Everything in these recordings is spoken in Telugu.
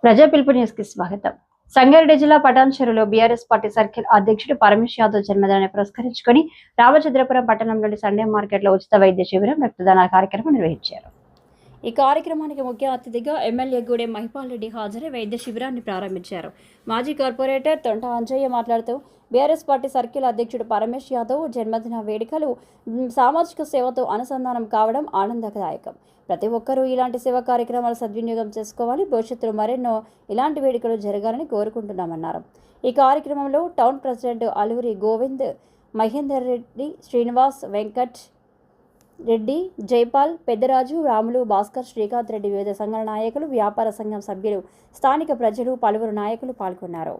ప్రజా పిలుపు న్యూస్ కి స్వాగతం. సంగారెడ్డి జిల్లా పటాన్చెరులో బీఆర్ఎస్ పార్టీ సర్కిల్ అధ్యక్షుడు పరమేశ్ యాదవ్ జన్మదినాన్ని పురస్కరించుకొని రామచంద్రపురం పట్టణంలోని సండే మార్కెట్లో ఉచిత వైద్య శిబిరం, రక్తదాన కార్యక్రమం నిర్వహించారు. ఈ కార్యక్రమానికి ముఖ్య అతిథిగా ఎమ్మెల్యే గూడెం మహిపాల్ రెడ్డి హాజరై వైద్య శిబిరాన్ని ప్రారంభించారు. మాజీ కార్పొరేటర్ తొంట అంజయ్య మాట్లాడుతూ బీఆర్ఎస్ పార్టీ సర్కిల్ అధ్యక్షుడు పరమేశ్ యాదవ్ జన్మదిన వేడుకలు సామాజిక సేవతో అనుసంధానం కావడం ఆనందదాయకం. ప్రతి ఒక్కరూ ఇలాంటి సేవా కార్యక్రమాలు సద్వినియోగం చేసుకోవాలి. భవిష్యత్తులో మరెన్నో ఇలాంటి వేడుకలు జరగాలని కోరుకుంటున్నామన్నారు. ఈ కార్యక్రమంలో టౌన్ ప్రెసిడెంట్ అలూరి గోవింద్, మహేందర్ రెడ్డి, శ్రీనివాస్, వెంకట్ రెడ్డి, జైపాల్, పెద్దరాజు, రాములు, భాస్కర్, శ్రీకాంత్ రెడ్డి, వివిధ సంఘాల నాయకులు, వ్యాపార సంఘం సభ్యులు, స్థానిక ప్రజలు, పలువురు నాయకులు పాల్గొన్నారు.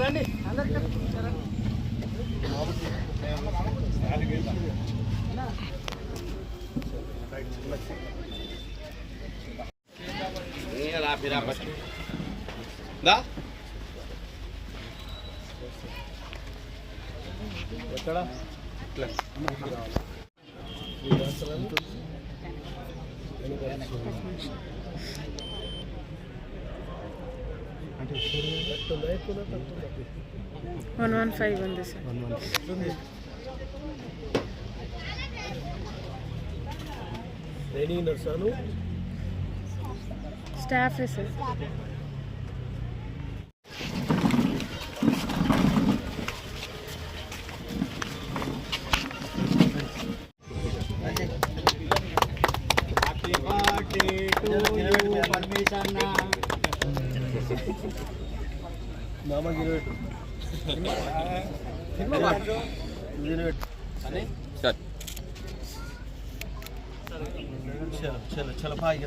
రండి ఎక్కడ అంటే 115 ఉంది సార్. ట్రైనింగ్ నర్సాను స్టాఫ్ సార్. మామ గిరిపెట్టు చలో చలో భాగ్య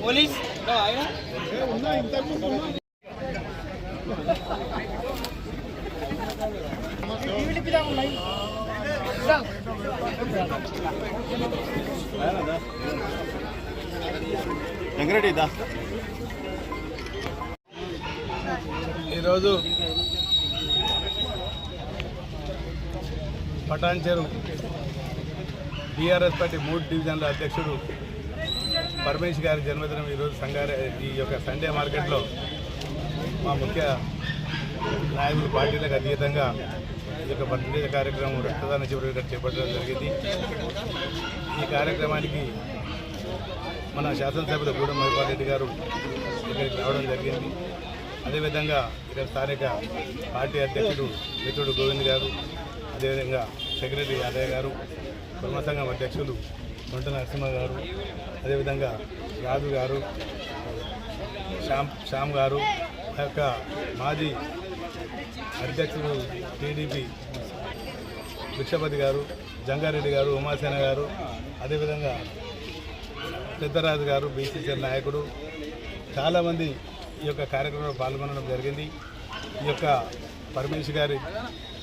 పోలీస్ ఈరోజు పటాన్చెరు బీఆర్ఎస్ పార్టీ 3 డివిజన్ల అధ్యక్షుడు పరమేశ్ గారి జన్మదినం ఈరోజు ఈ యొక్క సండే మార్కెట్లో మా ముఖ్య నాయకులు పార్టీలకు అతీతంగా ఈ యొక్క బర్త్డే కార్యక్రమం, రక్తదాన శిబిరం ఇక్కడ చేపట్టడం జరిగింది. ఈ కార్యక్రమానికి మన శాసనసభ్యులు గూడెం మహిపాల్ రెడ్డి గారు ఇక్కడికి రావడం జరిగింది. అదేవిధంగా ఇక్కడ స్థానిక పార్టీ అధ్యక్షుడు మిత్రుడు గోవింద్ గారు, అదేవిధంగా సెక్రటరీ యాదయ్య గారు, కుర్మ సంఘం అధ్యక్షులు తొంట నరసింహ గారు, అదేవిధంగా రాజు గారు, శ్యామ్ గారు, ఆ యొక్క మాజీ అధ్యక్షుడు టీడీపీ భిక్షపతి గారు, జంగారెడ్డి గారు, ఉమాసేన గారు, అదేవిధంగా పెద్దరాజు గారు, బీసీసీ నాయకుడు, చాలామంది ఈ యొక్క కార్యక్రమంలో పాల్గొనడం జరిగింది. ఈ యొక్క పరమేశ్ గారి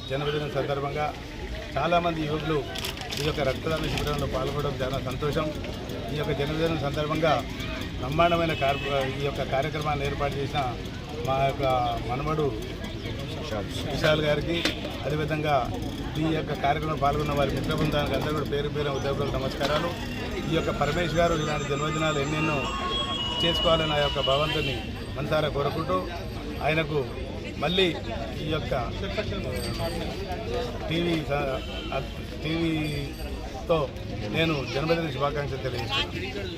జన్మదినం సందర్భంగా చాలామంది యువకులు ఈ యొక్క రక్తదాన శిబిరంలో పాల్గొనడం చాలా సంతోషం. ఈ యొక్క జన్మదినం సందర్భంగా బ్రహ్మాండమైన ఈ యొక్క కార్యక్రమాన్ని ఏర్పాటు చేసిన మా యొక్క మనమడు విశాల్ గారికి, అదేవిధంగా ఈ యొక్క కార్యక్రమంలో పాల్గొన్న వారి మిత్ర బృందానికి అందరూ కూడా పేరు పేరు ఉద్యోగులకు నమస్కారాలు. ఈ యొక్క పరమేశ్ గారు ఇలాంటి జన్మదినాలు ఎన్నెన్నో చేసుకోవాలని ఆ యొక్క భగవంతుని మనసారా కోరుకుంటూ ఆయనకు మళ్ళీ ఈ యొక్క టీవీతో నేను జన్మదిన శుభాకాంక్షలు తెలియజేస్తున్నాను.